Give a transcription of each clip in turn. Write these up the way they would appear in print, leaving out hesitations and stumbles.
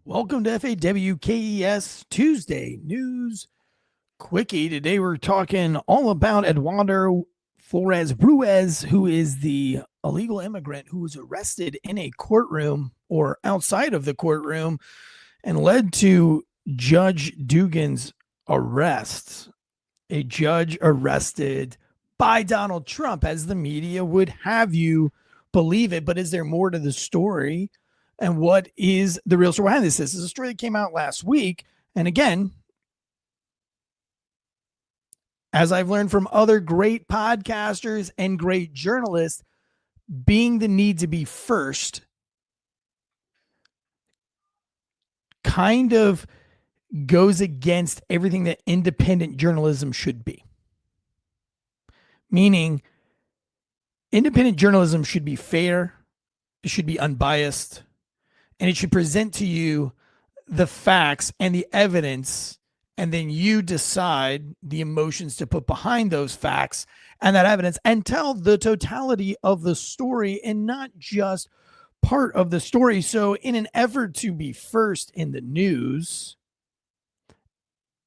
Welcome to FAWKES Tuesday News Quickie. Today we're talking all about Eduardo Flores Ruiz, who is the illegal immigrant who was arrested in a courtroom or outside of the courtroom and led to Judge Dugan's arrest. A judge arrested by Donald Trump, as the media would have you believe it. But is there more to the story? And what is the real story behind this? This is a story that came out last week. And again, as I've learned from other great podcasters and great journalists, being the need to be first kind of goes against everything that independent journalism should be. Meaning, independent journalism should be fair, it should be unbiased, and it should present to you the facts and the evidence, and then you decide the emotions to put behind those facts and that evidence and tell the totality of the story and not just part of the story. So in an effort to be first in the news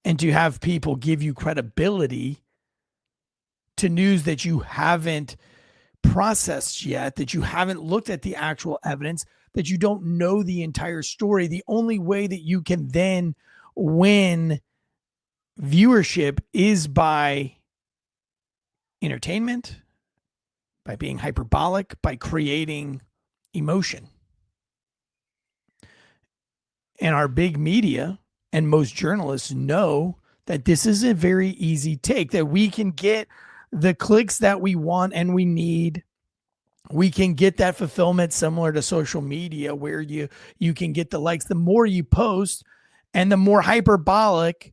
and to have people give you credibility to news that you haven't processed yet, that you haven't looked at the actual evidence, that you don't know the entire story, the only way that you can then win viewership is by entertainment, by being hyperbolic, by creating emotion. And our big media and most journalists know that this is a very easy take, that we can get the clicks that we want and we need. We can get that fulfillment similar to social media, where you can get the likes. The more you post and the more hyperbolic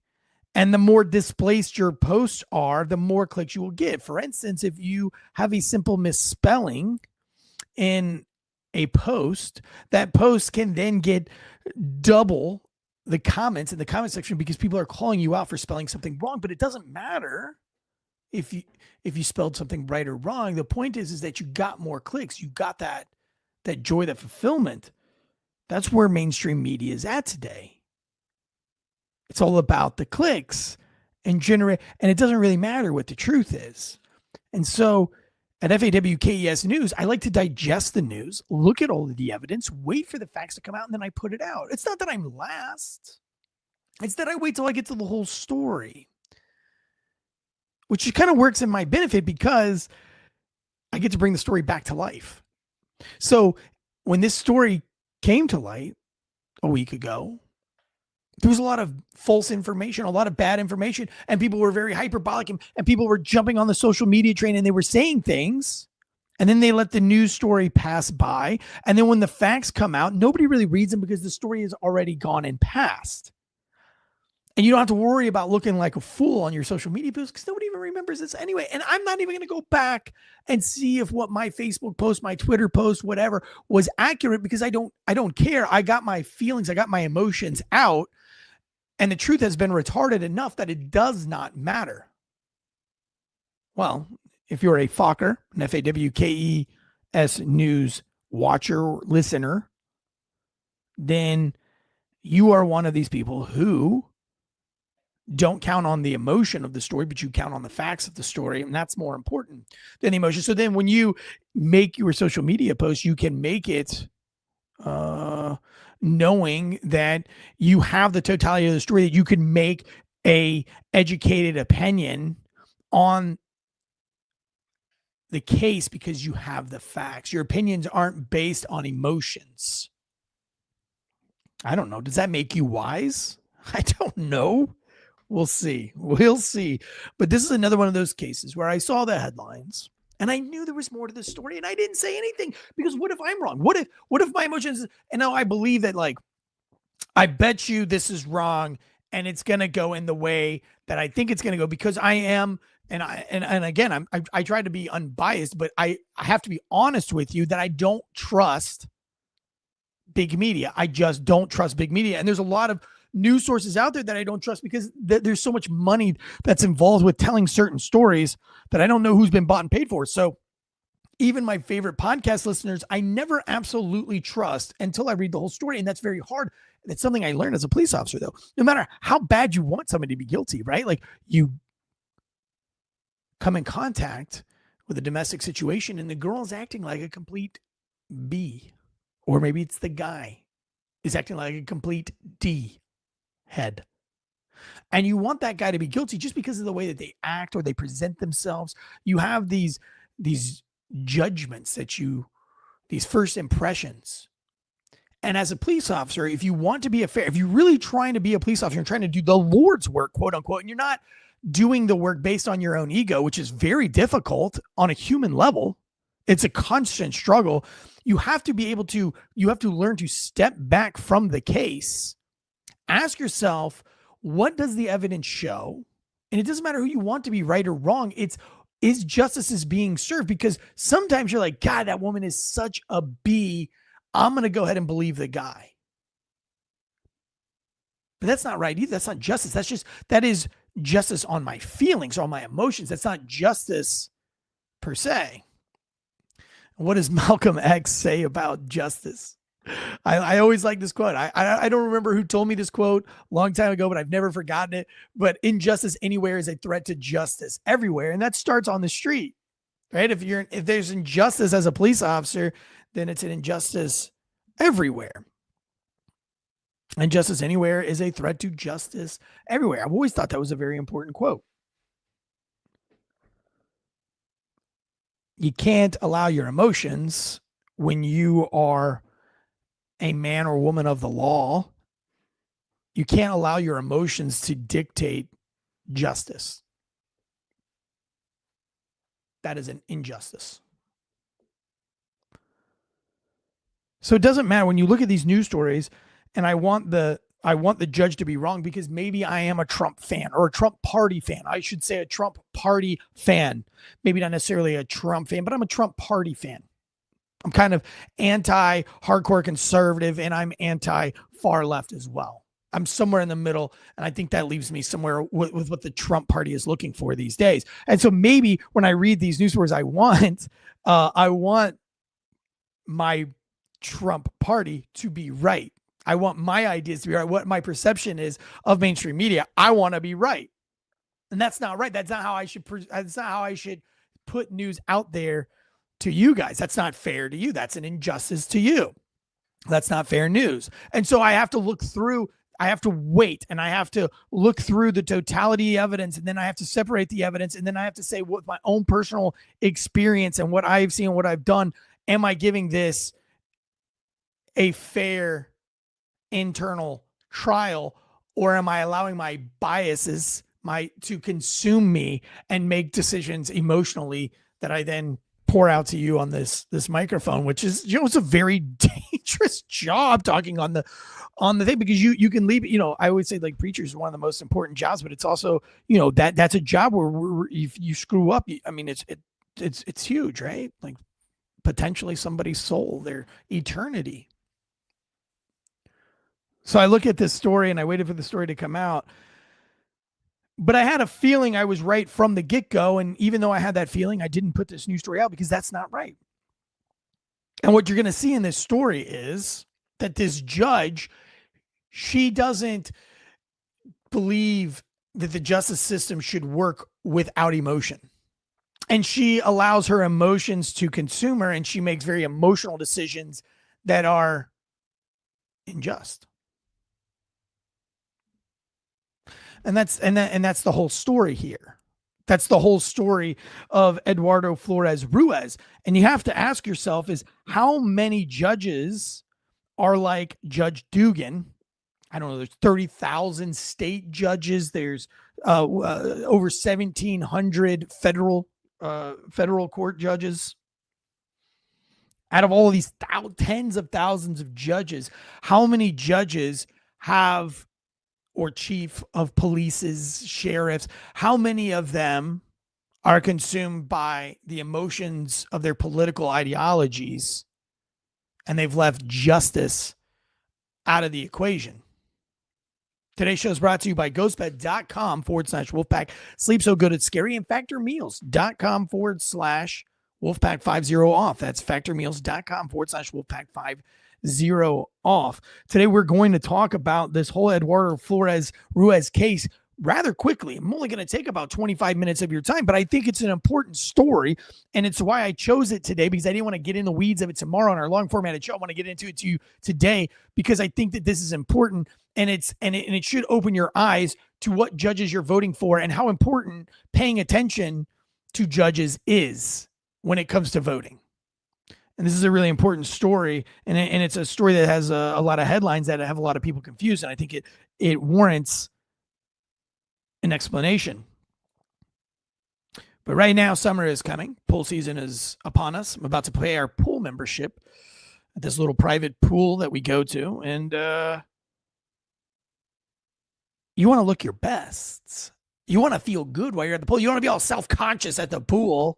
and the more displaced your posts are, the more clicks you will get. For instance, if you have a simple misspelling in a post, that post can then get double the comments in the comment section because people are calling you out for spelling something wrong. But it doesn't matter if you spelled something right or wrong. The point is that you got more clicks. You got that joy, that fulfillment. That's where mainstream media is at today. It's all about the clicks and it doesn't really matter what the truth is. And so at FAWKES News, I like to digest the news, look at all of the evidence, wait for the facts to come out, and then I put it out. It's not that I'm last. It's that I wait till I get to the whole story, which kind of works in my benefit because I get to bring the story back to life. So when this story came to light a week ago, there was a lot of false information, a lot of bad information, and people were very hyperbolic, and people were jumping on the social media train, and they were saying things, and then they let the news story pass by. And then when the facts come out, nobody really reads them because the story is already gone and passed. And you don't have to worry about looking like a fool on your social media posts because nobody even remembers this anyway. And I'm not even going to go back and see if what my Facebook post, my Twitter post, whatever was accurate, because I don't care. I got my feelings, I got my emotions out, and the truth has been retarded enough that it does not matter. Well, if you're a Fokker, an FAWKES News watcher, listener, then you are one of these people who don't count on the emotion of the story, but you count on the facts of the story. And that's more important than the emotion. So then when you make your social media post, you can make it knowing that you have the totality of the story, that you can make a educated opinion on the case because you have the facts. Your opinions aren't based on emotions. I don't know. Does that make you wise? I don't know. We'll see. We'll see. But this is another one of those cases where I saw the headlines and I knew there was more to the story, and I didn't say anything because what if I'm wrong? What if my emotions, and now I believe that, like, I bet you this is wrong and it's going to go in the way that I think it's going to go, because I am, and again, I try to be unbiased, but I have to be honest with you that I don't trust big media. I just don't trust big media. And there's a lot of news sources out there that I don't trust because there's so much money that's involved with telling certain stories that I don't know who's been bought and paid for. So even my favorite podcast listeners, I never absolutely trust until I read the whole story. And that's very hard. It's something I learned as a police officer, though. No matter how bad you want somebody to be guilty, right? Like, you come in contact with a domestic situation and the girl is acting like a complete B, or maybe it's the guy is acting like a complete D head. And you want that guy to be guilty just because of the way that they act or they present themselves. You have these judgments these first impressions. And as a police officer, if you want to be if you're really trying to be a police officer and trying to do the Lord's work, quote unquote, and you're not doing the work based on your own ego, which is very difficult on a human level, it's a constant struggle. You have to learn to step back from the case, ask yourself, what does the evidence show? And it doesn't matter who you want to be right or wrong. Is justice is being served? Because sometimes you're like, God, that woman is such a B. I'm going to go ahead and believe the guy. But that's not right either. That's not justice. That is justice on my feelings, on my emotions. That's not justice per se. What does Malcolm X say about justice? I always like this quote. I don't remember who told me this quote a long time ago, but I've never forgotten it. But injustice anywhere is a threat to justice everywhere. And that starts on the street, right? If there's injustice as a police officer, then it's an injustice everywhere. Injustice anywhere is a threat to justice everywhere. I've always thought that was a very important quote. You can't allow your emotions when you are a man or woman of the law. You can't allow your emotions to dictate justice. That is an injustice. So it doesn't matter when you look at these news stories, and I want the judge to be wrong because maybe I am a Trump fan or a Trump party fan. I should say a Trump party fan. Maybe not necessarily a Trump fan, but I'm a Trump party fan. I'm kind of anti-hardcore conservative and I'm anti-far left as well. I'm somewhere in the middle, and I think that leaves me somewhere with what the Trump party is looking for these days. And so maybe when I read these news stories, I want my Trump party to be right. I want my ideas to be right. What my perception is of mainstream media, I want to be right. And that's not right. That's not how I should put news out there to you guys. That's not fair to you. That's an injustice to you. That's not fair news. And so I have to wait, and I have to look through the totality of evidence, and then I have to separate the evidence, and then I have to say, with my own personal experience and what I've seen, what I've done, am I giving this a fair internal trial, or am I allowing my biases to consume me and make decisions emotionally that I then pour out to you on this microphone, which is, it's a very dangerous job talking on the thing, because you can leave, I always say, like, preachers are one of the most important jobs, but it's also, that's a job where if you screw up, it's huge, right? Like, potentially somebody's soul, their eternity. So I look at this story and I waited for the story to come out, but I had a feeling I was right from the get-go. And even though I had that feeling, I didn't put this news story out because that's not right. And what you're going to see in this story is that this judge, she doesn't believe that the justice system should work without emotion. And she allows her emotions to consume her, and she makes very emotional decisions that are unjust. And that's the whole story here. That's the whole story of Eduardo Flores Ruiz. And you have to ask yourself is, how many judges are like Judge Dugan? I don't know. There's 30,000 state judges. There's over 1,700 federal court judges. Out of all of these tens of thousands of judges, how many judges have, or chief of police's, sheriffs, how many of them are consumed by the emotions of their political ideologies, and they've left justice out of the equation? Today's show is brought to you by ghostbed.com/Wolfpack. Sleep so good it's scary. And factormeals.com/Wolfpack. Wolfpack50 off. That's factormeals.com/Wolfpack50 off. Today, we're going to talk about this whole Eduardo Flores Ruiz case rather quickly. I'm only going to take about 25 minutes of your time, but I think it's an important story, and it's why I chose it today, because I didn't want to get in the weeds of it tomorrow on our long formatted show. I want to get into it to you today because I think that this is important, and it should open your eyes to what judges you're voting for and how important paying attention to judges is when it comes to voting. And this is a really important story, and it's a story that has a lot of headlines that have a lot of people confused, and I think it warrants an explanation. But right now, summer is coming. Pool season is upon us. I'm about to pay our pool membership at this little private pool that we go to, and you want to look your best. You want to feel good while you're at the pool. You want to be all self-conscious at the pool.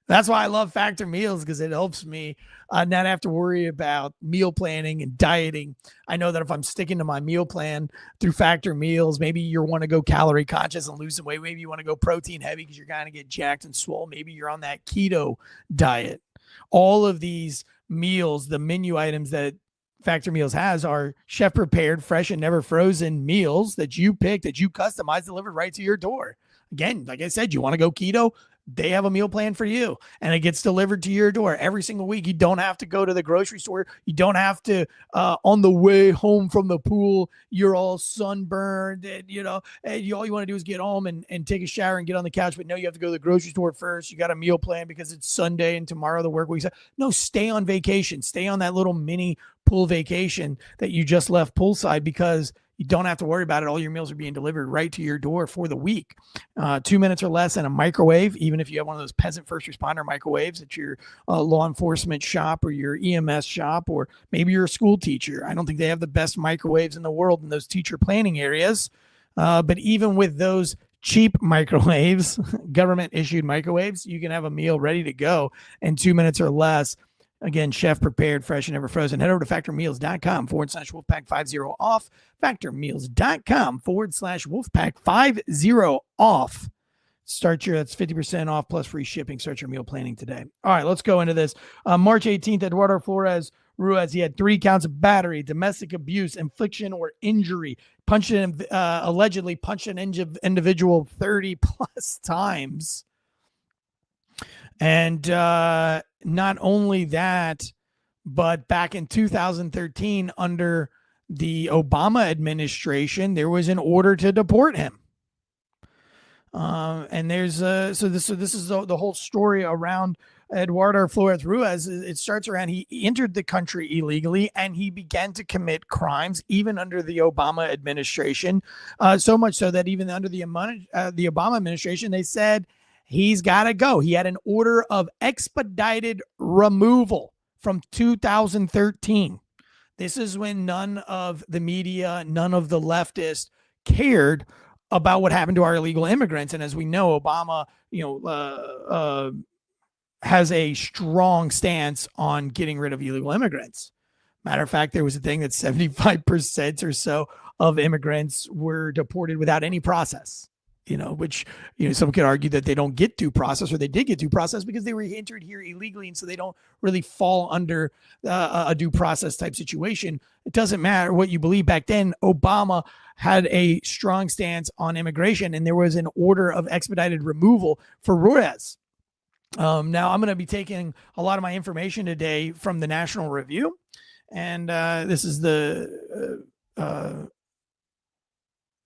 That's why I love Factor Meals, because it helps me not have to worry about meal planning and dieting. I know that if I'm sticking to my meal plan through Factor Meals, maybe you want to go calorie conscious and lose some weight. Maybe you want to go protein heavy because you're going to get jacked and swole. Maybe you're on that keto diet. All of these meals, the menu items that Factor Meals has, are chef prepared, fresh, and never frozen meals that you pick, that you customize, delivered right to your door. Again, like I said, you want to go keto? They have a meal plan for you, and it gets delivered to your door every single week. You don't have to go to the grocery store. You don't have to, on the way home from the pool, you're all sunburned, and all you want to do is get home and take a shower and get on the couch. But no, you have to go to the grocery store first. You got a meal plan because it's Sunday and tomorrow the work week. No, stay on vacation. Stay on that little mini pool vacation that you just left poolside, because you don't have to worry about it. All your meals are being delivered right to your door for the week. 2 minutes or less in a microwave, even if you have one of those peasant first responder microwaves at your law enforcement shop or your EMS shop, or maybe you're a school teacher. I don't think they have the best microwaves in the world in those teacher planning areas. But even with those cheap microwaves, government issued microwaves, you can have a meal ready to go in 2 minutes or less. Again, chef prepared, fresh, and never frozen. Head over to factormeals.com/Wolfpack50 off. Factormeals.com/Wolfpack50 off. That's 50% off plus free shipping. Start your meal planning today. All right, let's go into this. March 18th, Eduardo Flores Ruiz, he had 3 counts of battery, domestic abuse, infliction or injury, allegedly punched an individual 30 plus times. And not only that, but back in 2013, under the Obama administration, there was an order to deport him. And there's so this is the whole story around Eduardo Flores Ruiz. It starts around he entered the country illegally, and he began to commit crimes even under the Obama administration. So much so that even under the Obama administration, they said he's got to go. He had an order of expedited removal from 2013. This is when none of the media, none of the leftists cared about what happened to our illegal immigrants. And as we know, Obama, has a strong stance on getting rid of illegal immigrants. Matter of fact, there was a thing that 75% or so of immigrants were deported without any process. Which, some could argue that they don't get due process, or they did get due process because they were entered here illegally. And so they don't really fall under a due process type situation. It doesn't matter what you believe. Back then, Obama had a strong stance on immigration, and there was an order of expedited removal for Ruiz. Now I'm going to be taking a lot of my information today from the National Review. And this is the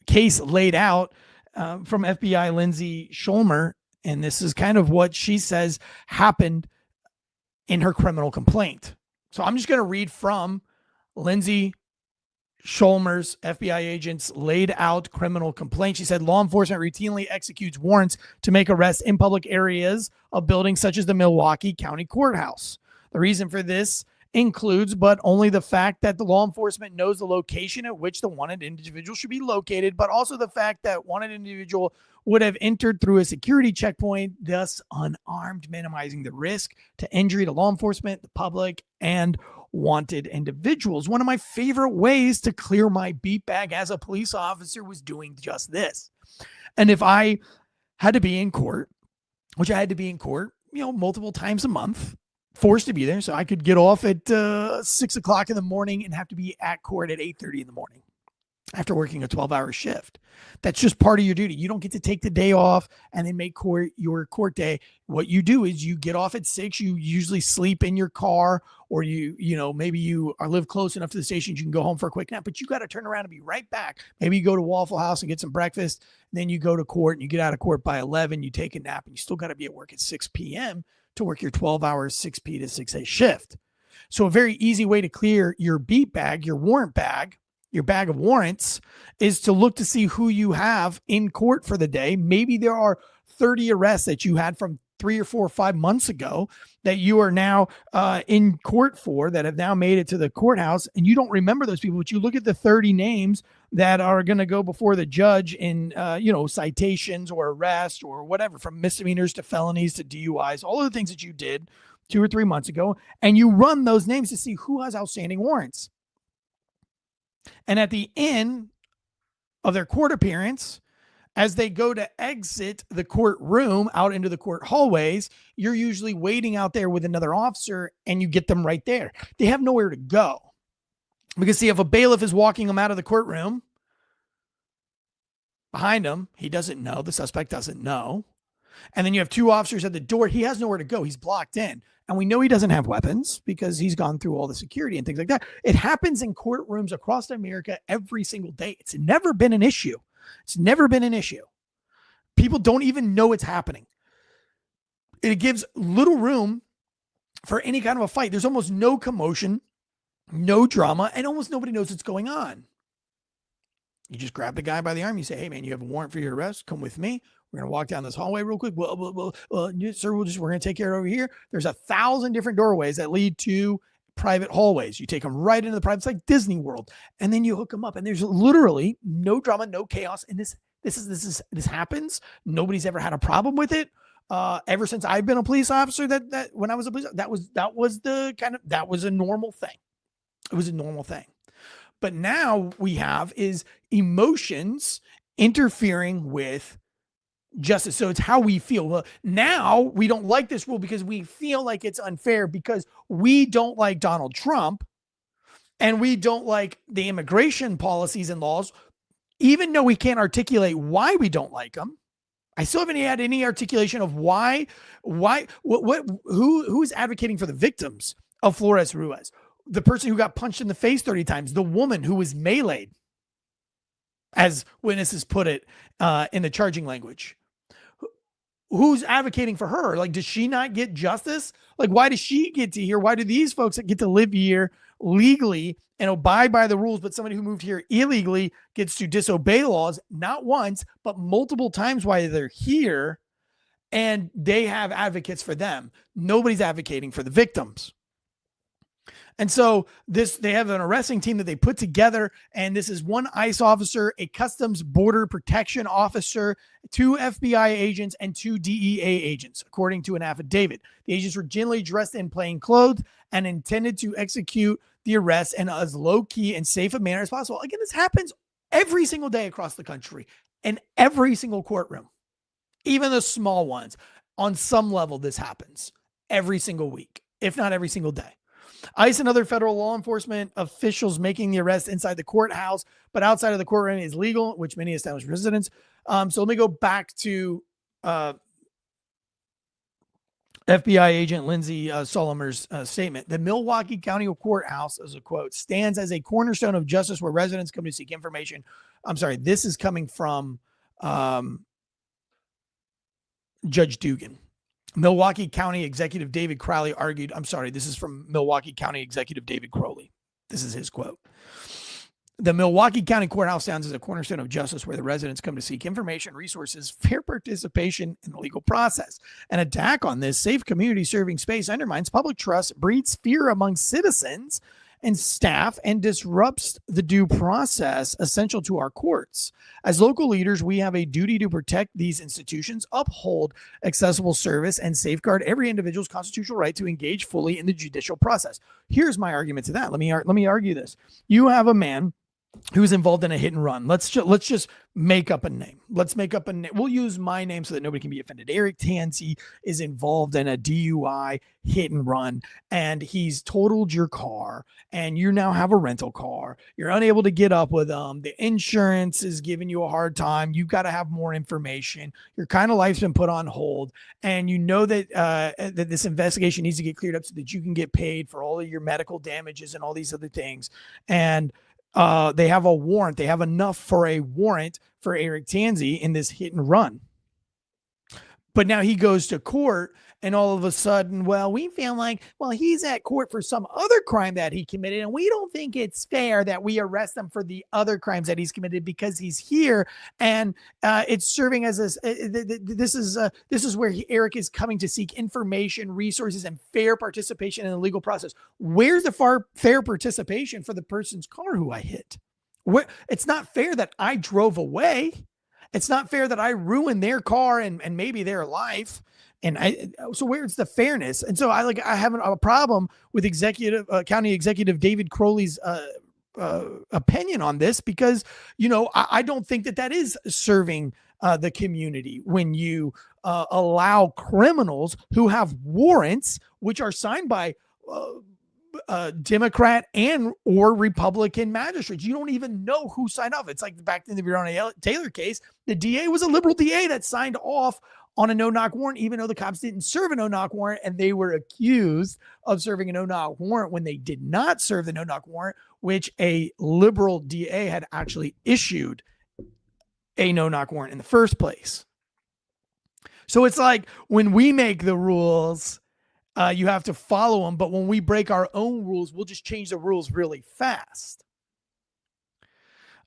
case laid out from FBI Lindsay Scholmer, and this is kind of what she says happened in her criminal complaint. So I'm just going to read from Lindsay Scholmer's FBI agents laid out criminal complaint. She said law enforcement routinely executes warrants to make arrests in public areas of buildings such as the Milwaukee County Courthouse. The reason for this includes, but only the fact that the law enforcement knows the location at which the wanted individual should be located, but also the fact that wanted individual would have entered through a security checkpoint, thus unarmed, minimizing the risk to injury to law enforcement, the public, and wanted individuals. One of my favorite ways to clear my beat bag as a police officer was doing just this. And if I had to be in court, which I had to be in court multiple times a month, forced to be there. So I could get off at 6 o'clock in the morning and have to be at court at 8:30 in the morning after working a 12-hour shift. That's just part of your duty. You don't get to take the day off and then make court your court day. What you do is you get off at 6. You usually sleep in your car, or maybe you live close enough to the station you can go home for a quick nap, but you got to turn around and be right back. Maybe you go to Waffle House and get some breakfast. Then you go to court and you get out of court by 11. You take a nap and you still got to be at work at 6 p.m. to work your 12-hour 6 p to 6 a shift. So a very easy way to clear your beat bag, your warrant bag, your bag of warrants, is to look to see who you have in court for the day. Maybe there are 30 arrests that you had from 3 or 4 or 5 months ago that you are now in court for, that have now made it to the courthouse, and you don't remember those people, but you look at the 30 names that are going to go before the judge in, citations or arrests or whatever, from misdemeanors to felonies to DUIs, all of the things that you did 2 or 3 months ago, and you run those names to see who has outstanding warrants. And at the end of their court appearance, as they go to exit the courtroom out into the court hallways, you're usually waiting out there with another officer, and you get them right there. They have nowhere to go. Because see, if a bailiff is walking them out of the courtroom, behind him, he doesn't know, the suspect doesn't know. And then you have 2 officers at the door. He has nowhere to go. He's blocked in. And we know he doesn't have weapons because he's gone through all the security and things like that. It happens in courtrooms across America every single day. It's never been an issue. It's never been an issue. People don't even know it's happening. It gives little room for any kind of a fight. There's almost no commotion, no drama, and almost nobody knows what's going on. You just grab the guy by the arm. You say, hey, man, you have a warrant for your arrest. Come with me. We're going to walk down this hallway real quick. Well, sir, we're going to take care of it over here. There's 1,000 different doorways that lead to private hallways. You take them right into the private. It's like Disney World. And then you hook them up. And there's literally no drama, no chaos. And this happens. Nobody's ever had a problem with it. Ever since I've been a police officer, that when I was a police, that was a normal thing. It was a normal thing. But now we have is emotions interfering with justice. So it's how we feel. Well, now we don't like this rule because we feel like it's unfair, because we don't like Donald Trump and we don't like the immigration policies and laws, even though we can't articulate why we don't like them. I still haven't had any articulation of who's advocating for the victims of Flores Ruiz, the person who got punched in the face 30 times, the woman who was meleeed, as witnesses put it in the charging language. Who's advocating for her? Like, does she not get justice? Like, why does she get to here? Why do these folks that get to live here legally and abide by the rules, but somebody who moved here illegally gets to disobey laws, not once, but multiple times while they're here, and they have advocates for them? Nobody's advocating for the victims. And so they have an arresting team that they put together, and this is 1 ICE officer, a Customs Border Protection officer, 2 FBI agents, and 2 DEA agents, according to an affidavit. The agents were generally dressed in plain clothes and intended to execute the arrest in as low-key and safe a manner as possible. Again, this happens every single day across the country, in every single courtroom, even the small ones. On some level, this happens every single week, if not every single day. ICE and other federal law enforcement officials making the arrest inside the courthouse, but outside of the courtroom is legal, which many established residents. So let me go back to FBI agent Lindsay Solomer's statement. The Milwaukee County Courthouse, as a quote, stands as a cornerstone of justice where residents come to seek information. I'm sorry, this is coming from Judge Dugan. Milwaukee County Executive David Crowley argued, I'm sorry, this is from Milwaukee County Executive David Crowley. This is his quote. The Milwaukee County Courthouse stands as a cornerstone of justice where the residents come to seek information, resources, fair participation in the legal process. An attack on this safe community serving space undermines public trust, breeds fear among citizens and staff, and disrupts the due process essential to our courts. As local leaders, we have a duty to protect these institutions, uphold accessible service, and safeguard every individual's constitutional right to engage fully in the judicial process. Here's my argument to that. Let me argue this. You have a man who's involved in a hit and run. Let's just make up a name. Let's make up a name. We'll use my name so that nobody can be offended. Eric Tansey is involved in a DUI hit and run, and he's totaled your car, and you now have a rental car. You're unable to get up with them. The insurance is giving you a hard time. You've got to have more information. Your kind of life's been put on hold, and you know that that this investigation needs to get cleared up so that you can get paid for all of your medical damages and all these other things. And they have a warrant. They have enough for a warrant for Eric Tansey in this hit and run. But now he goes to court, and all of a sudden, well, we feel like, well, he's at court for some other crime that he committed, and we don't think it's fair that we arrest him for the other crimes that he's committed because he's here, and it's serving as this is where Eric is coming to seek information, resources, and fair participation in the legal process. Where's the fair participation for the person's car who I hit? It's not fair that I drove away. It's not fair that I ruined their car and maybe their life. So where's the fairness? And so I have a problem with County Executive David Crowley's opinion on this, because, I don't think that is serving the community when you allow criminals who have warrants, which are signed by Democrat and or Republican magistrates. You don't even know who signed off. It's like back in the Breonna Taylor case, the DA was a liberal DA that signed off on a no-knock warrant, even though the cops didn't serve a no-knock warrant, and they were accused of serving a no-knock warrant when they did not serve the no-knock warrant, which a liberal DA had actually issued a no-knock warrant in the first place. So it's like when we make the rules, you have to follow them. But when we break our own rules, we'll just change the rules really fast.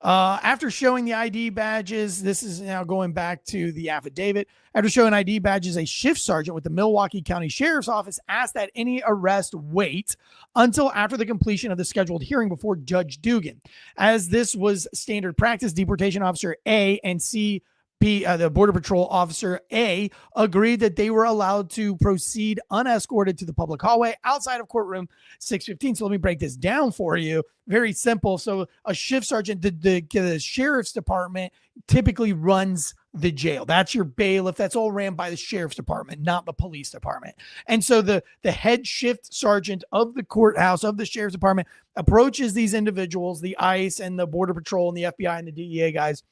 After showing the ID badges, this is now going back to the affidavit. After showing ID badges, a shift sergeant with the Milwaukee County Sheriff's Office asked that any arrest wait until after the completion of the scheduled hearing before Judge Dugan. As this was standard practice, Deportation Officer A and C, the Border Patrol Officer A, agreed that they were allowed to proceed unescorted to the public hallway outside of courtroom 615. So let me break this down for you. Very simple. So a shift sergeant, the sheriff's department typically runs the jail. That's your bailiff. That's all ran by the sheriff's department, not the police department. And so the head shift sergeant of the courthouse, of the sheriff's department, approaches these individuals, the ICE and the Border Patrol and the FBI and the DEA guys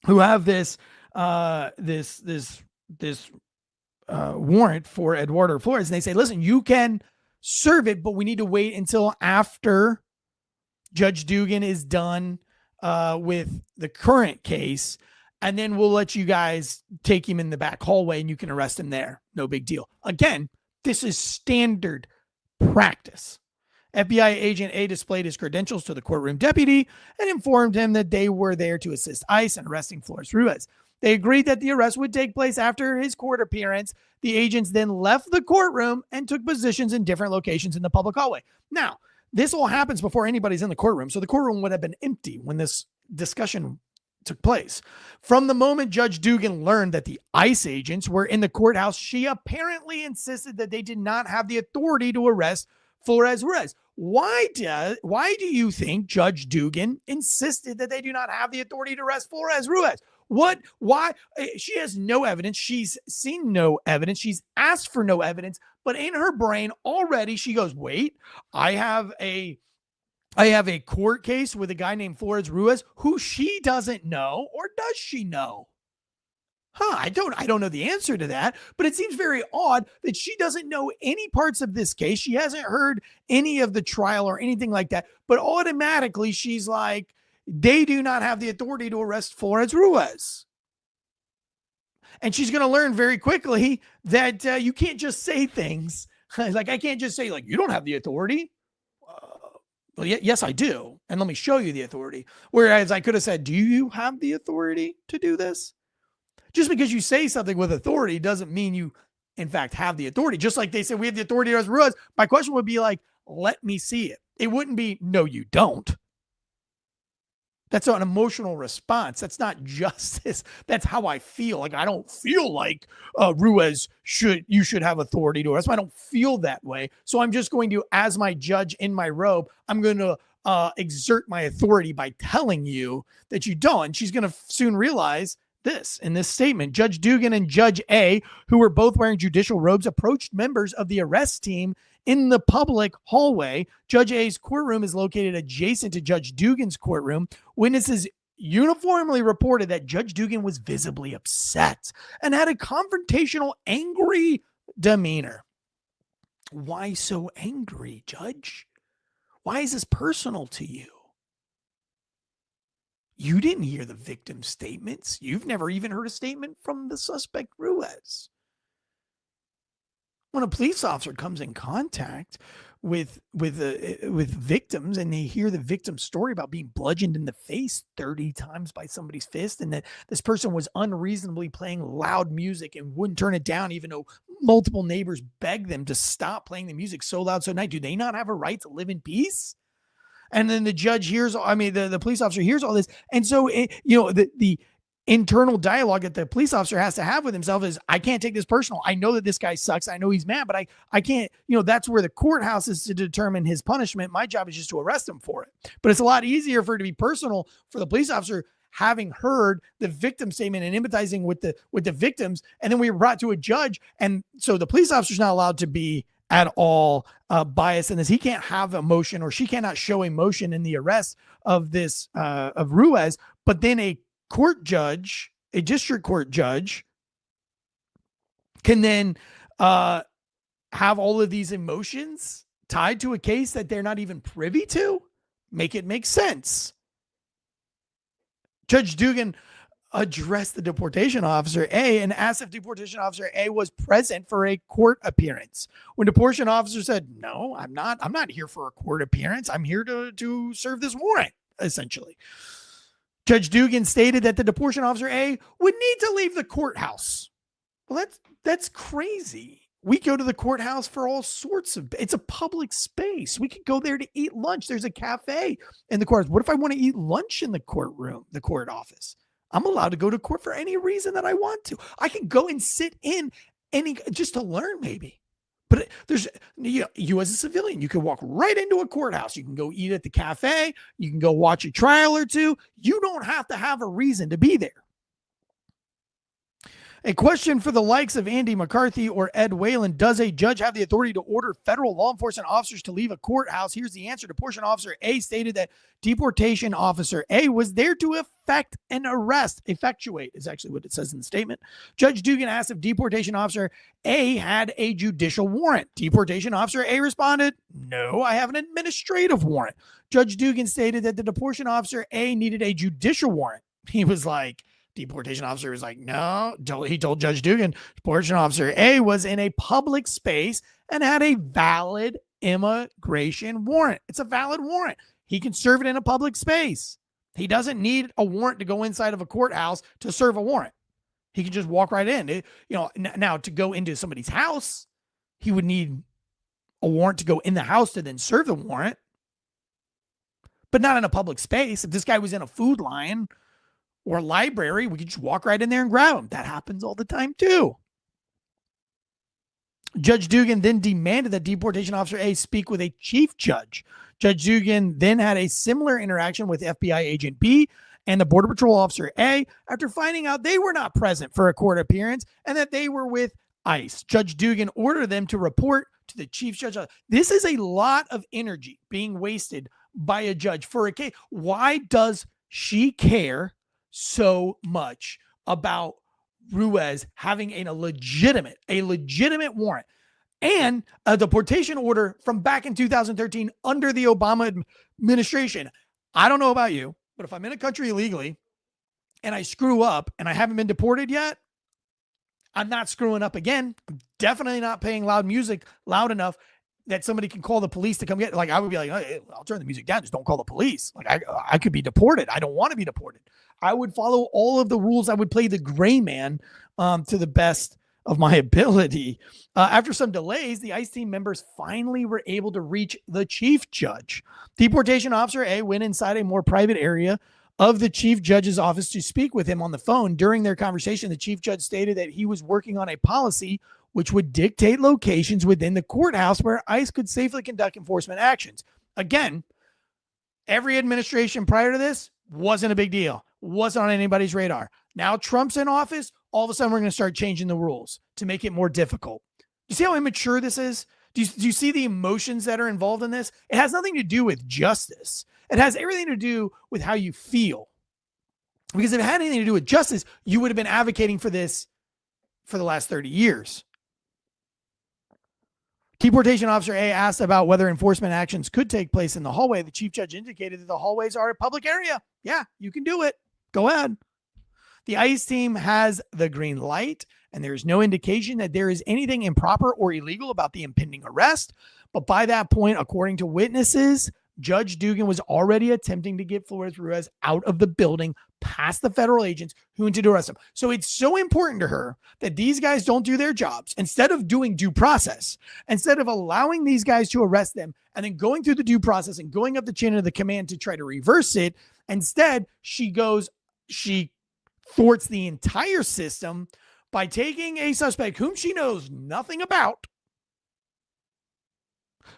who have this warrant for Eduardo Flores, and they say, listen, you can serve it, but we need to wait until after Judge Dugan is done with the current case, and then we'll let you guys take him in the back hallway and you can arrest him there. No big deal. Again, this is standard practice. FBI agent A displayed his credentials to the courtroom deputy and informed him that they were there to assist ICE in arresting Flores Ruiz. They agreed that the arrest would take place after his court appearance. The agents then left the courtroom and took positions in different locations in the public hallway. Now, this all happens before anybody's in the courtroom, so the courtroom would have been empty when this discussion took place. From the moment Judge Dugan learned that the ICE agents were in the courthouse, she apparently insisted that they did not have the authority to arrest Flores Ruiz. Why do you think Judge Dugan insisted that they do not have the authority to arrest Flores Ruiz? Why? She has no evidence. She's seen no evidence. She's asked for no evidence, but in her brain already, she goes, wait, I have a court case with a guy named Flores Ruiz who she doesn't know, or does she know? I don't know the answer to that, but it seems very odd that she doesn't know any parts of this case. She hasn't heard any of the trial or anything like that, but automatically she's like, they do not have the authority to arrest Flores Ruiz. And she's going to learn very quickly that you can't just say things. Like, I can't just say, like, you don't have the authority. Well, yes, I do. And let me show you the authority. Whereas I could have said, do you have the authority to do this? Just because you say something with authority doesn't mean you, in fact, have the authority. Just like they said, we have the authority to arrest Ruiz. My question would be like, let me see it. It wouldn't be, no, you don't. That's an emotional response. That's not justice. That's how I feel. Like, I don't feel like Ruiz you should have authority to arrest. I don't feel that way. So I'm just going to, as my judge in my robe, I'm going to exert my authority by telling you that you don't. And she's going to soon realize this in this statement. Judge Dugan and Judge A, who were both wearing judicial robes, approached members of the arrest team in the public hallway. Judge A's courtroom is located adjacent to Judge Dugan's courtroom. Witnesses uniformly reported that Judge Dugan was visibly upset and had a confrontational, angry demeanor. Why so angry, Judge? Why is this personal to you? You didn't hear the victim's statements. You've never even heard a statement from the suspect, Ruiz. When a police officer comes in contact with victims and they hear the victim's story about being bludgeoned in the face 30 times by somebody's fist, and that this person was unreasonably playing loud music and wouldn't turn it down even though multiple neighbors begged them to stop playing the music so loud so night, do they not have a right to live in peace? And then the judge hears, the police officer hears all this. And so, the internal dialogue that the police officer has to have with himself is, I can't take this personal. I know that this guy sucks. I know he's mad, but I can't, that's where the courthouse is to determine his punishment. My job is just to arrest him for it. But it's a lot easier for it to be personal for the police officer having heard the victim statement and empathizing with the victims. And then we were brought to a judge. And so the police officer's not allowed to be at all biased in this. He can't have emotion, or she cannot show emotion in the arrest of this, of Ruiz. But then a district court judge can then have all of these emotions tied to a case that they're not even privy to. Make it make sense. Judge Dugan addressed the deportation officer A and asked if deportation officer A was present for a court appearance. When deportation officer said, no, I'm not here for a court appearance. I'm here to serve this warrant, essentially. Judge Dugan stated that the deportation officer A would need to leave the courthouse. Well, that's crazy. We go to the courthouse for all sorts of, it's a public space. We could go there to eat lunch. There's a cafe in the courthouse. What if I want to eat lunch in the courtroom, the court office? I'm allowed to go to court for any reason that I want to. I can go and sit in just to learn maybe. But there's, you as a civilian, you can walk right into a courthouse. You can go eat at the cafe. You can go watch a trial or two. You don't have to have a reason to be there. A question for the likes of Andy McCarthy or Ed Whalen. Does a judge have the authority to order federal law enforcement officers to leave a courthouse? Here's the answer. Deportation officer A stated that deportation officer A was there to effect an arrest. Effectuate is actually what it says in the statement. Judge Dugan asked if deportation officer A had a judicial warrant. Deportation officer A responded, no, I have an administrative warrant. Judge Dugan stated that the deportation officer A needed a judicial warrant. He was like, deportation officer was like, no. He told Judge Dugan, deportation officer A was in a public space and had a valid immigration warrant. It's a valid warrant. He can serve it in a public space. He doesn't need a warrant to go inside of a courthouse to serve a warrant. He can just walk right in. Now to go into somebody's house, he would need a warrant to go in the house to then serve the warrant, but not in a public space. If this guy was in a Food Lion or a library, we could just walk right in there and grab him. That happens all the time too. Judge Dugan then demanded that deportation officer A speak with a chief judge. Judge Dugan then had a similar interaction with FBI agent B and the Border Patrol officer A after finding out they were not present for a court appearance and that they were with ICE. Judge Dugan ordered them to report to the chief judge. This is a lot of energy being wasted by a judge for a case. Why does she care so much about Ruiz having a legitimate warrant and a deportation order from back in 2013 under the Obama administration? I don't know about you, but if I'm in a country illegally and I screw up and I haven't been deported yet, I'm not screwing up again. I'm definitely not playing loud music loud enough that somebody can call the police to come get. Like, I would be like, hey, I'll turn the music down. Just don't call the police. Like, I could be deported. I don't want to be deported. I would follow all of the rules. I would play the gray man to the best of my ability. After some delays, the ICE team members finally were able to reach the chief judge. Deportation officer A went inside a more private area of the chief judge's office to speak with him on the phone. During their conversation, the chief judge stated that he was working on a policy which would dictate locations within the courthouse where ICE could safely conduct enforcement actions. Again, Every administration prior to this wasn't a big deal, wasn't on anybody's radar. Now Trump's in office, all of a sudden we're going to start changing the rules to make it more difficult. You see how immature this is? Do you see the emotions that are involved in this? It has nothing to do with justice. It has everything to do with how you feel. Because if it had anything to do with justice, you would have been advocating for this for the last 30 years. Deportation Officer A asked about whether enforcement actions could take place in the hallway. The chief judge indicated that the hallways are a public area. Yeah, you can do it. Go ahead. The ICE team has the green light, and there's no indication that there is anything improper or illegal about the impending arrest. But by that point, according to witnesses, Judge Dugan was already attempting to get Flores-Ruiz out of the building past the federal agents who intended to arrest him. So it's so important to her that these guys don't do their jobs. Instead of doing due process, instead of allowing these guys to arrest them and then going through the due process and going up the chain of the command to try to reverse it, instead she thwarts the entire system by taking a suspect whom she knows nothing about,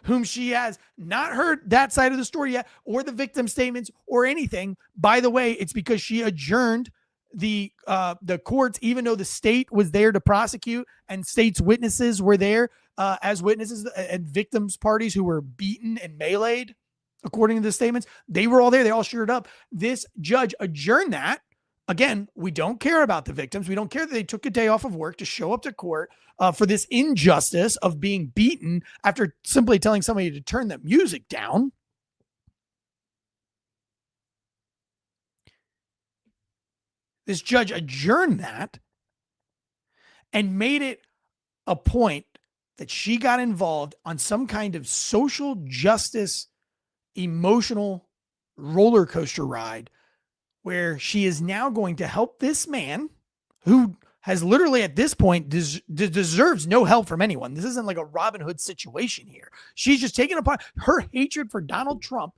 whom she has not heard that side of the story yet, or the victim statements or anything. By the way, it's because she adjourned the courts, even though the state was there to prosecute and state's witnesses were there as witnesses, and victims' parties who were beaten and meleeed, according to the statements. They were all there. They all showed up. This judge adjourned that. Again, we don't care about the victims. We don't care that they took a day off of work to show up to court for this injustice of being beaten after simply telling somebody to turn the music down. This judge adjourned that and made it a point that she got involved on some kind of social justice, emotional roller coaster ride, where she is now going to help this man who has literally at this point deserves no help from anyone. This isn't like a Robin Hood situation here. She's just taken upon her hatred for Donald Trump.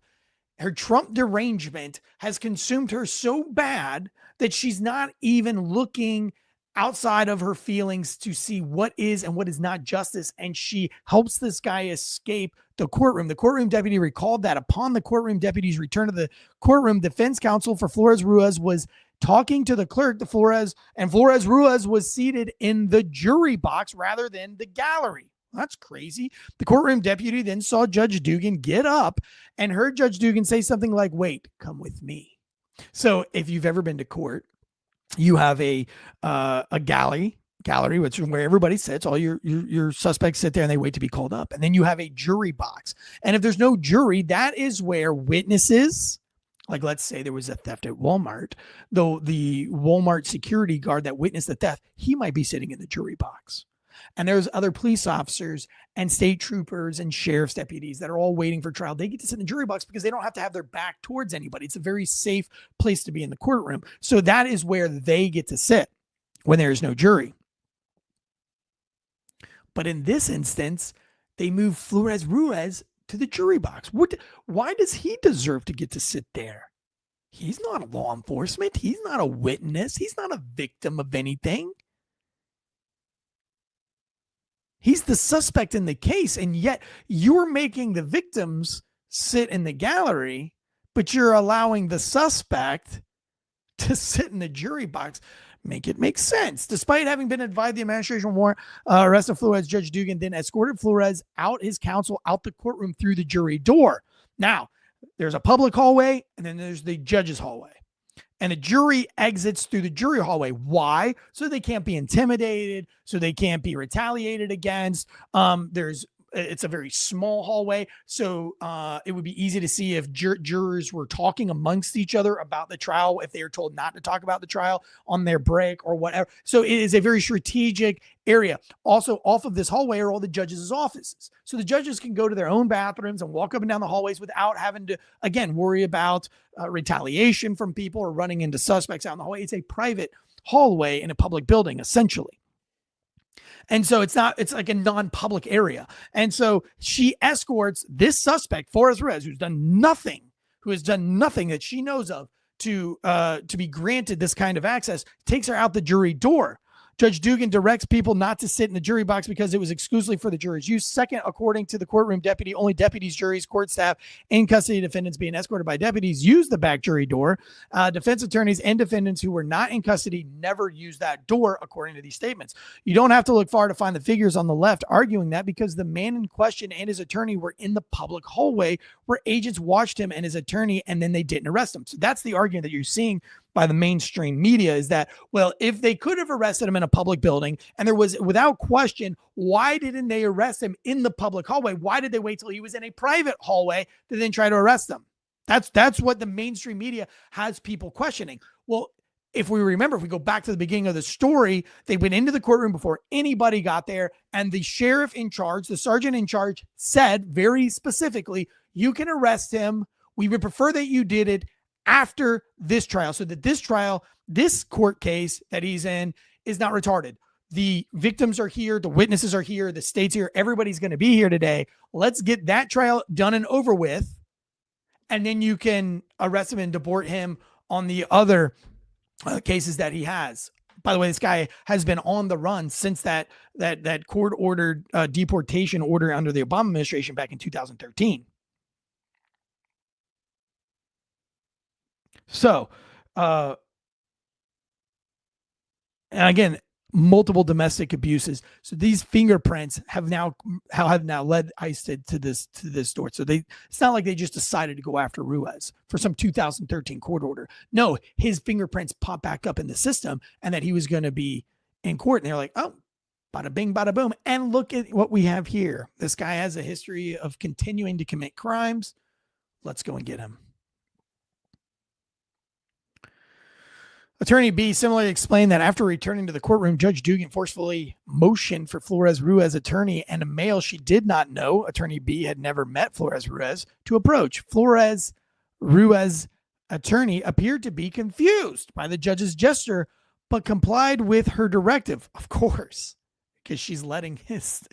Her Trump derangement has consumed her so bad that she's not even looking outside of her feelings to see what is and what is not justice. And she helps this guy escape the courtroom. The courtroom deputy recalled that upon the courtroom deputy's return to the courtroom, defense counsel for Flores-Ruiz was talking to the clerk, Flores-Ruiz was seated in the jury box rather than the gallery. That's crazy. The courtroom deputy then saw Judge Dugan get up and heard Judge Dugan say something like, "Wait, come with me." So if you've ever been to court, you have a gallery, which is where everybody sits. All your suspects sit there and they wait to be called up. And then you have a jury box. And if there's no jury, that is where witnesses, like let's say there was a theft at Walmart, though the Walmart security guard that witnessed the theft, he might be sitting in the jury box. And there's other police officers and state troopers and sheriff's deputies that are all waiting for trial. They get to sit in the jury box because they don't have to have their back towards anybody. It's a very safe place to be in the courtroom. So that is where they get to sit when there is no jury. But in this instance, they move Flores-Ruiz to the jury box. Why does he deserve to get to sit there? He's not a law enforcement. He's not a witness. He's not a victim of anything. He's the suspect in the case, and yet you're making the victims sit in the gallery, but you're allowing the suspect to sit in the jury box. Make it make sense. Despite having been advised the administration warrant arrest of Flores, Judge Dugan then escorted Flores his counsel out the courtroom through the jury door. Now, there's a public hallway, and then there's the judge's hallway. And the jury exits through the jury hallway. Why? So they can't be intimidated, so they can't be retaliated against. It's a very small hallway, so it would be easy to see if jurors were talking amongst each other about the trial, if they were told not to talk about the trial on their break or whatever. So it is a very strategic area. Also, off of this hallway are all the judges' offices. So the judges can go to their own bathrooms and walk up and down the hallways without having to, again, worry about retaliation from people or running into suspects out in the hallway. It's a private hallway in a public building, essentially. And so it's like a non-public area. And so she escorts this suspect, Flores-Ruiz, who has done nothing that she knows of to be granted this kind of access, takes her out the jury door. Judge Dugan directs people not to sit in the jury box because it was exclusively for the jury's use. Second, according to the courtroom deputy, only deputies, juries, court staff, and custody defendants being escorted by deputies use the back jury door. Defense attorneys and defendants who were not in custody never used that door, according to these statements. You don't have to look far to find the figures on the left arguing that, because the man in question and his attorney were in the public hallway where agents watched him and his attorney, and then they didn't arrest him. So that's the argument that you're seeing by the mainstream media, is that, well, if they could have arrested him in a public building, and there was, without question, why didn't they arrest him in the public hallway? Why did they wait till he was in a private hallway to then try to arrest him? That's what the mainstream media has people questioning. Well, if we remember, if we go back to the beginning of the story, they went into the courtroom before anybody got there, and the sheriff in charge, the sergeant in charge, said very specifically, you can arrest him. We would prefer that you did it after this trial, so that this trial, this court case that he's in, is not retarded. The victims are here, the witnesses are here, the state's here, everybody's going to be here today. Let's get that trial done and over with, and then you can arrest him and deport him on the other cases that he has. By the way, this guy has been on the run since that court-ordered deportation order under the Obama administration back in 2013. So, and again, multiple domestic abuses. So these fingerprints have now led ICE to this door. So it's not like they just decided to go after Ruiz for some 2013 court order. No, his fingerprints pop back up in the system, and that he was going to be in court. And they're like, oh, bada bing, bada boom. And look at what we have here. This guy has a history of continuing to commit crimes. Let's go and get him. Attorney B similarly explained that after returning to the courtroom, Judge Dugan forcefully motioned for Flores Ruiz attorney and a male she did not know, Attorney B had never met Flores Ruiz, to approach. Flores Ruiz attorney appeared to be confused by the judge's gesture, but complied with her directive, of course, because she's letting his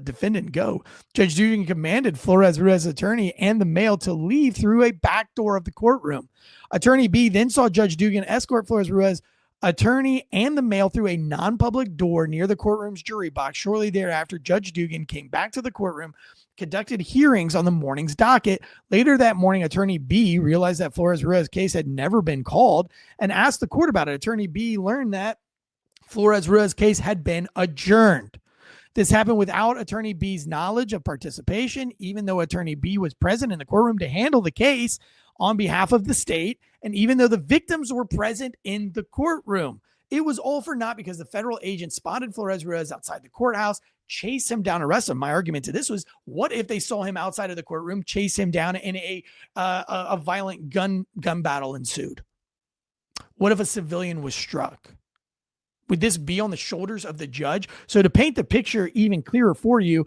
defendant go. Judge Dugan commanded Flores Ruiz attorney and the male to leave through a back door of the courtroom. Attorney B then saw Judge Dugan escort Flores Ruiz attorney and the male through a non-public door near the courtroom's jury box. Shortly thereafter, Judge Dugan came back to the courtroom, conducted hearings on the morning's docket. Later that morning, Attorney B realized that Flores Ruiz's case had never been called and asked the court about it. Attorney B learned that Flores Ruiz's case had been adjourned. This happened without Attorney B's knowledge of participation, even though Attorney B was present in the courtroom to handle the case on behalf of the state, and even though the victims were present in the courtroom. It was all for naught because the federal agent spotted Flores Ruiz outside the courthouse, chased him down, arrested him. My argument to this was, what if they saw him outside of the courtroom, chase him down, and a violent gun battle ensued? What if a civilian was struck? Would this be on the shoulders of the judge? So to paint the picture even clearer for you,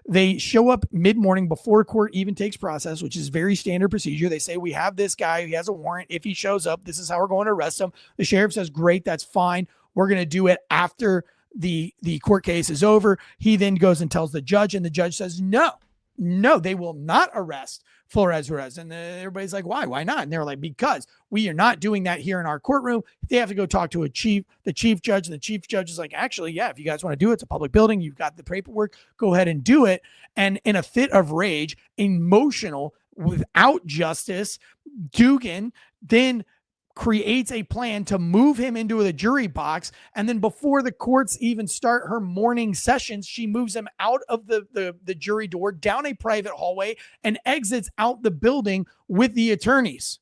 they show up mid-morning before court even takes process, which is very standard procedure. They say, we have this guy, he has a warrant. If he shows up, this is how we're going to arrest him. The sheriff says, great, that's fine. We're going to do it after the court case is over. He then goes and tells the judge, and the judge says, no, they will not arrest Flores Ruiz. And everybody's like, why? Why not? And they're like, because we are not doing that here in our courtroom. They have to go talk to the chief judge. And the chief judge is like, actually, yeah, if you guys want to do it, it's a public building. You've got the paperwork. Go ahead and do it. And in a fit of rage, emotional, without justice, Dugan then creates a plan to move him into the jury box. And then before the courts even start her morning sessions, she moves him out of the jury door, down a private hallway, and exits out the building with the attorneys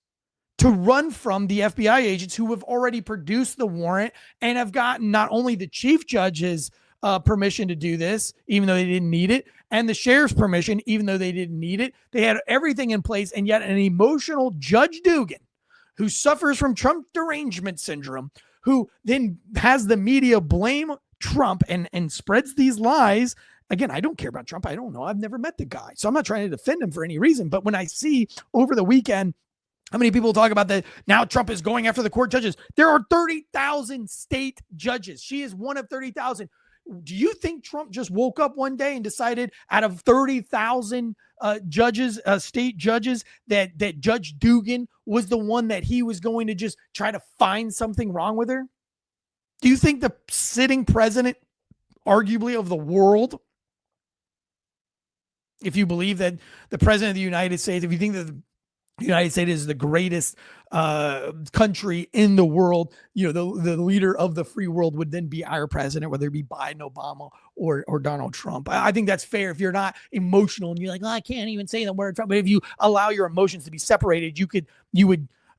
to run from the FBI agents who have already produced the warrant and have gotten not only the chief judge's permission to do this, even though they didn't need it, and the sheriff's permission, even though they didn't need it. They had everything in place, and yet an emotional Judge Dugan, who suffers from Trump derangement syndrome, who then has the media blame Trump and spreads these lies. Again, I don't care about Trump. I don't know. I've never met the guy. So I'm not trying to defend him for any reason. But when I see over the weekend how many people talk about that now Trump is going after the court judges, there are 30,000 state judges. She is one of 30,000. Do you think Trump just woke up one day and decided out of 30,000 judges, state judges, that Judge Dugan was the one that he was going to just try to find something wrong with her? Do you think the sitting president, arguably of the world, if you believe that the president of the United States, if you think that the United States is the greatest country in the world, the leader of the free world would then be our president, whether it be Biden, Obama, or Donald Trump. I think that's fair. If you're not emotional and you're like, I can't even say the word Trump, but if you allow your emotions to be separated,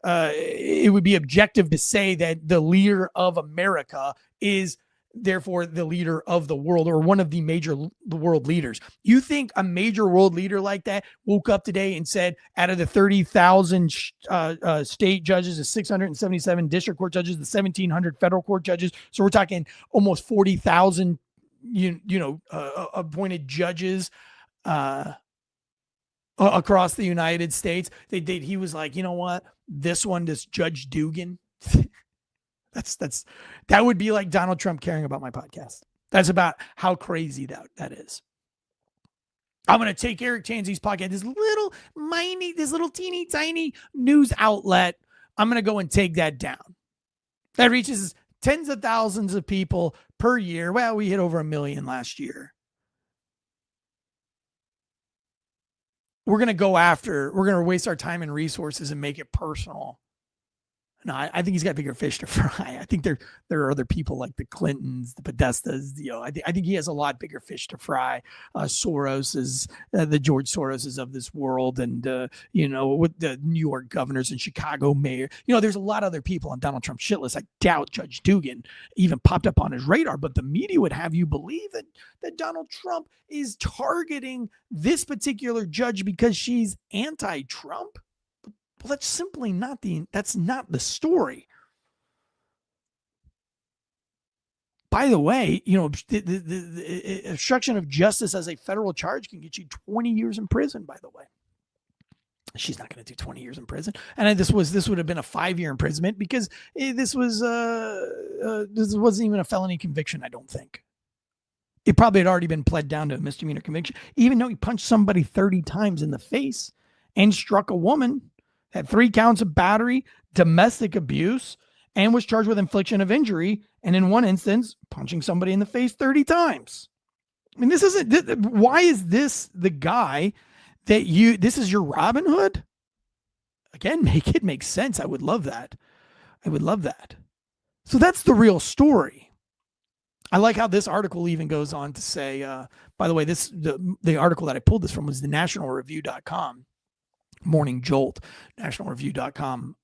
it would be objective to say that the leader of America is therefore the leader of the world, or one of the major world leaders. You think a major world leader like that woke up today and said, out of the 30,000 state judges, the 677 district court judges, the 1,700 federal court judges, so we're talking almost 40,000 appointed judges across the United States, he was like, you know what, this Judge Dugan, that would be like Donald Trump caring about my podcast. That's about how crazy that is. I'm going to take Eric Tanzi's podcast, this little teeny tiny news outlet. I'm going to go and take that down. That reaches tens of thousands of people per year. Well, we hit over 1 million last year. We're going to waste our time and resources and make it personal. No, I think he's got bigger fish to fry. I think there are other people like the Clintons, the Podestas. I think he has a lot bigger fish to fry. Soros is the George Soroses of this world, and with the New York governors and Chicago mayor. There's a lot of other people on Donald Trump's shit list. I doubt Judge Dugan even popped up on his radar, but the media would have you believe that Donald Trump is targeting this particular judge because she's anti-Trump. Well, that's simply not the story. By the way, the obstruction of justice as a federal charge can get you 20 years in prison, by the way. She's not going to do 20 years in prison. And this would have been a 5-year imprisonment because this wasn't even a felony conviction, I don't think. It probably had already been pled down to a misdemeanor conviction, even though he punched somebody 30 times in the face and struck a woman. Had 3 counts of battery, domestic abuse, and was charged with infliction of injury. And in one instance, punching somebody in the face 30 times. I mean, why is this the guy this is your Robin Hood? Again, make it make sense. I would love that. So that's the real story. I like how this article even goes on to say, by the way, the article that I pulled this from was the nationalreview.com. Morning Jolt, nationalreview.com,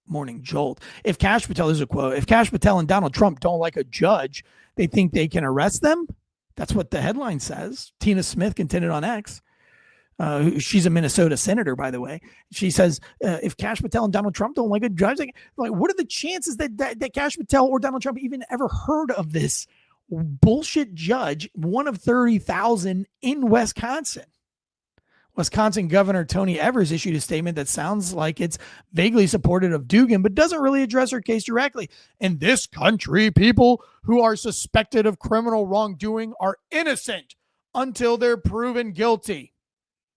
Morning Jolt. If Kash Patel, is a quote, if Kash Patel and Donald Trump don't like a judge, they think they can arrest them? That's what the headline says. Tina Smith contended on X. She's a Minnesota senator, by the way. She says, if Kash Patel and Donald Trump don't like a judge, like what are the chances that Kash Patel or Donald Trump even ever heard of this bullshit judge, one of 30,000 in Wisconsin? Wisconsin Governor Tony Evers issued a statement that sounds like it's vaguely supportive of Dugan, but doesn't really address her case directly. In this country, people who are suspected of criminal wrongdoing are innocent until they're proven guilty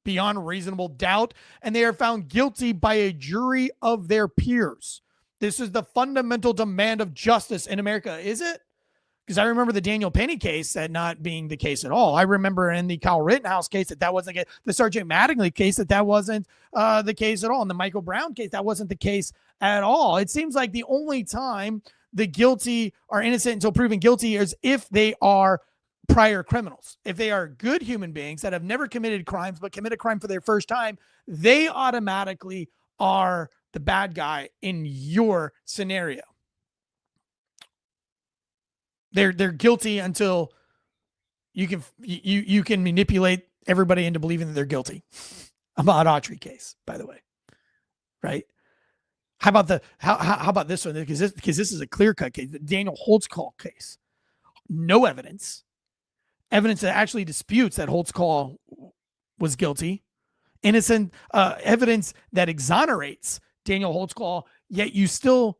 beyond reasonable doubt, and they are found guilty by a jury of their peers. This is the fundamental demand of justice in America, is it? Because I remember the Daniel Penny case that not being the case at all. I remember in the Kyle Rittenhouse case that wasn't the Sergeant Mattingly case that wasn't the case at all. In the Michael Brown case, that wasn't the case at all. It seems like the only time the guilty are innocent until proven guilty is if they are prior criminals. If they are good human beings that have never committed crimes but commit a crime for their first time, they automatically are the bad guy in your scenario. They're guilty until you can manipulate everybody into believing that they're guilty. Ahmaud Autry case, by the way, right? How about this one? Because this is a clear cut case. The Daniel Holtzclaw case, no evidence that actually disputes that Holtzclaw was guilty, innocent evidence that exonerates Daniel Holtzclaw, yet you still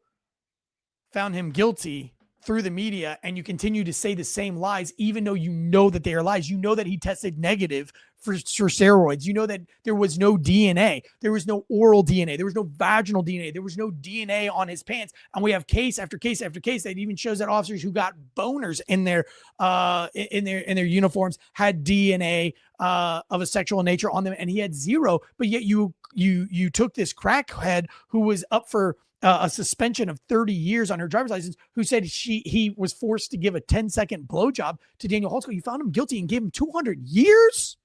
found him guilty through the media, and you continue to say the same lies, even though you know that they are lies. You know that he tested negative for steroids. You know that there was no DNA. There was no oral DNA. There was no vaginal DNA. There was no DNA on his pants. And we have case after case after case that even shows that officers who got boners in their uniforms had DNA of a sexual nature on them, and he had zero. But yet you took this crackhead who was up for a suspension of 30 years on her driver's license, who said he was forced to give a 10-second blowjob to Daniel Holtzclaw. You found him guilty and gave him 200 years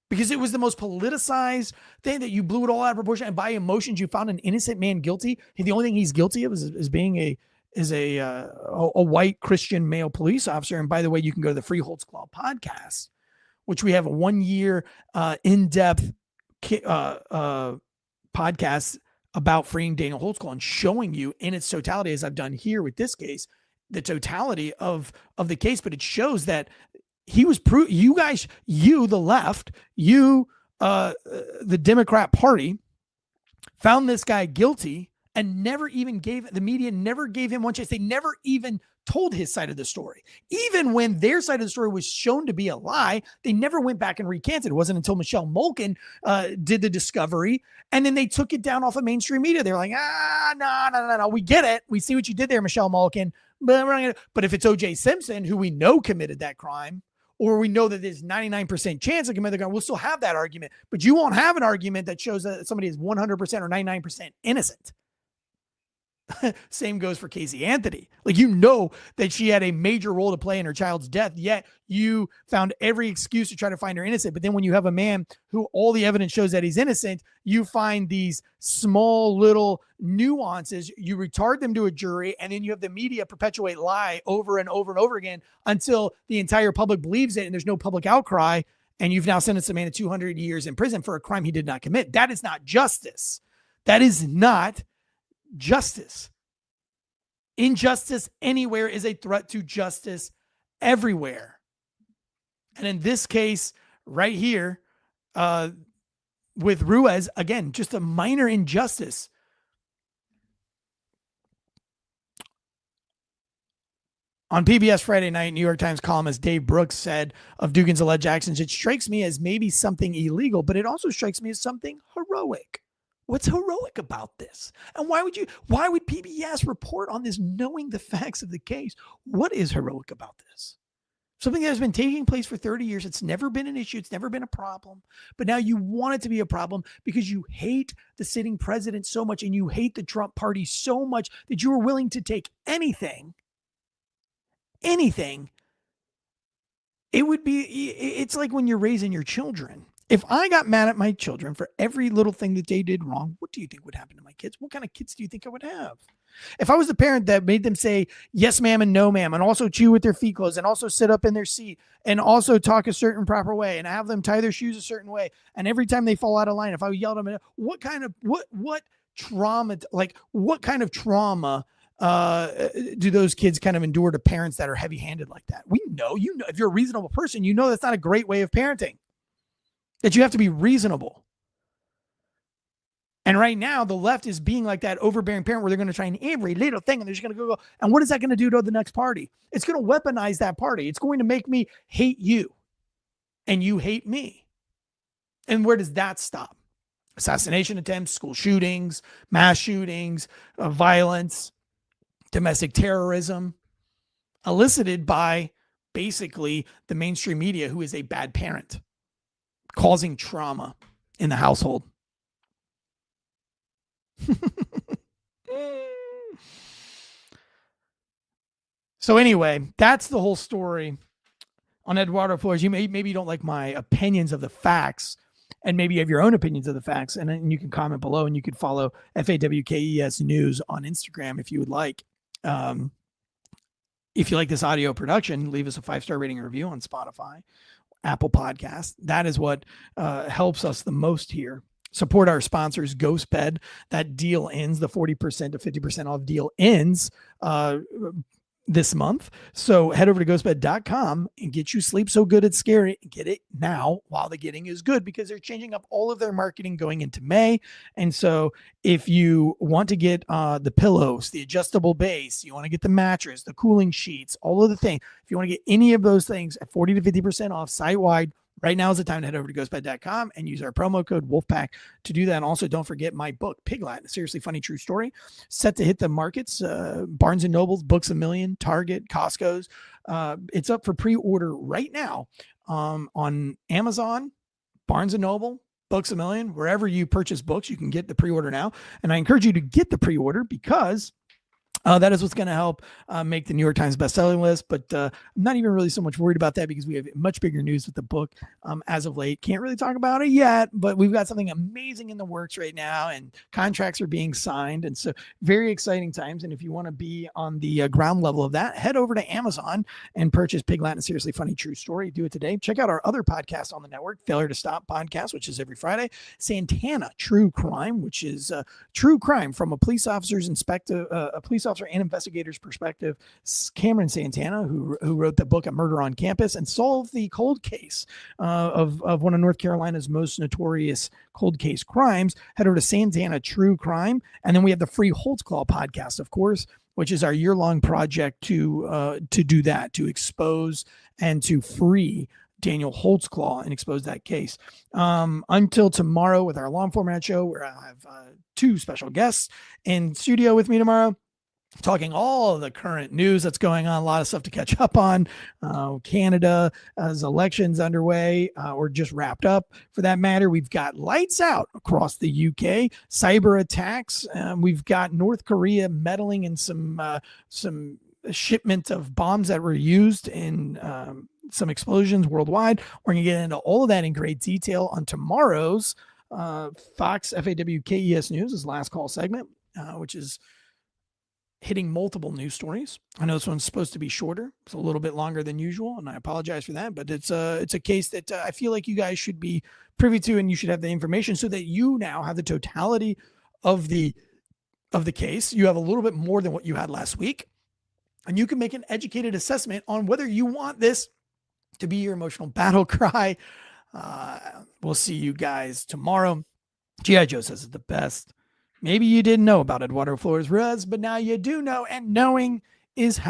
because it was the most politicized thing, that you blew it all out of proportion, and by emotions you found an innocent man guilty. The only thing he's guilty of is being a white Christian male police officer. And by the way, you can go to the Free Holtzclaw podcast, which we have a 1-year in-depth podcast about freeing Daniel Holtzclaw and showing you in its totality, as I've done here with this case, the totality of the case. But it shows that he was you guys, you, the left, you, the Democrat Party, found this guy guilty and the media never gave him one chance. They never even told his side of the story. Even when their side of the story was shown to be a lie, they never went back and recanted. It wasn't until Michelle Malkin did the discovery, and then they took it down off of mainstream media. They're like, no, we get it. We see what you did there, Michelle Malkin. But if it's O.J. Simpson, who we know committed that crime, or we know that there's 99% chance of committing the crime, we'll still have that argument. But you won't have an argument that shows that somebody is 100% or 99% innocent. Same goes for Casey Anthony. Like, you know that she had a major role to play in her child's death, yet you found every excuse to try to find her innocent. But then when you have a man who all the evidence shows that he's innocent, you find these small little nuances, you retard them to a jury, and then you have the media perpetuate lie over and over and over again until the entire public believes it and there's no public outcry, and you've now sentenced a man to 200 years in prison for a crime he did not commit. That is not justice. That is not justice. Injustice anywhere is a threat to justice everywhere. And in this case right here, with Ruiz, again, just a minor injustice. On PBS Friday night, New York Times columnist Dave Brooks said of Dugan's alleged actions, "It strikes me as maybe something illegal, but it also strikes me as something heroic." What's heroic about this? And why would PBS report on this knowing the facts of the case? What is heroic about this? Something that has been taking place for 30 years. It's never been an issue. It's never been a problem. But now you want it to be a problem because you hate the sitting president so much and you hate the Trump party so much that you are willing to take anything. It's like when you're raising your children. If I got mad at my children for every little thing that they did wrong, what do you think would happen to my kids? What kind of kids do you think I would have? If I was the parent that made them say yes, ma'am, and no, ma'am, and also chew with their feet closed, and also sit up in their seat, and also talk a certain proper way, and have them tie their shoes a certain way, and every time they fall out of line, if I yelled at them, what kind of trauma do those kids kind of endure to parents that are heavy-handed like that? We know, if you're a reasonable person, you know that's not a great way of parenting. That you have to be reasonable. And right now, the left is being like that overbearing parent where they're going to try in every little thing and they're just going to go. And what is that going to do to the next party? It's going to weaponize that party. It's going to make me hate you and you hate me. And where does that stop? Assassination attempts, school shootings, mass shootings, violence, domestic terrorism, elicited by basically the mainstream media, who is a bad parent, causing trauma in the household. So anyway, that's the whole story on Eduardo Flores. Maybe you don't like my opinions of the facts, and maybe you have your own opinions of the facts, and then you can comment below, and you can follow FAWKES News on Instagram if you would like. If you like this audio production, leave us a 5-star rating and review on Spotify, Apple Podcast. That is what helps us the most here. Support our sponsors, GhostBed. That deal ends. The 40% to 50% off deal ends this month. So head over to ghostbed.com and get you Sleep So Good It's Scary. Get it now while the getting is good, because they're changing up all of their marketing going into May. And so if you want to get the pillows, the adjustable base, you want to get the mattress, the cooling sheets, all of the things, if you want to get any of those things at 40 to 50% off site-wide, right now is the time to head over to ghostbed.com and use our promo code Wolfpack to do that. And also, don't forget my book, Piglet, a seriously funny true story, set to hit the markets. Barnes and Nobles, Books A Million, Target, Costco's. It's up for pre-order right now on Amazon, Barnes and Noble, Books A Million, wherever you purchase books, you can get the pre-order now. And I encourage you to get the pre-order because that is what's going to help make the New York Times bestselling list. But I'm not even really so much worried about that because we have much bigger news with the book as of late. Can't really talk about it yet, but we've got something amazing in the works right now, and contracts are being signed. And so very exciting times. And if you want to be on the ground level of that, head over to Amazon and purchase Piglet, a seriously funny true story. Do it today. Check out our other podcast on the network, Failure to Stop podcast, which is every Friday. Santana True Crime, which is true crime from a police officer's officer and investigator's perspective. Cameron Santana, who wrote the book A Murder on Campus and solved the cold case of one of North Carolina's most notorious cold case crimes. Head over to Santana True Crime. And then we have the free Holtzclaw podcast, of course, which is our year-long project to do that, to expose and to free Daniel Holtzclaw and expose that case. Until tomorrow with our long format show, where I'll have two special guests in studio with me tomorrow, talking all of the current news that's going on, a lot of stuff to catch up on. Canada's elections underway or just wrapped up for that matter. We've got lights out across the UK, cyber attacks. We've got North Korea meddling in some shipment of bombs that were used in some explosions worldwide. We're going to get into all of that in great detail on tomorrow's Fox FAWKES News' Last Call segment, which is hitting multiple news stories. I know this one's supposed to be shorter. It's a little bit longer than usual, and I apologize for that, but it's a case that I feel like you guys should be privy to, and you should have the information so that you now have the totality of the case. You have a little bit more than what you had last week, and you can make an educated assessment on whether you want this to be your emotional battle cry. We'll see you guys tomorrow. G.I. Joe says it's the best. Maybe you didn't know about Eduardo Flores Ruiz, but now you do know, and knowing is how.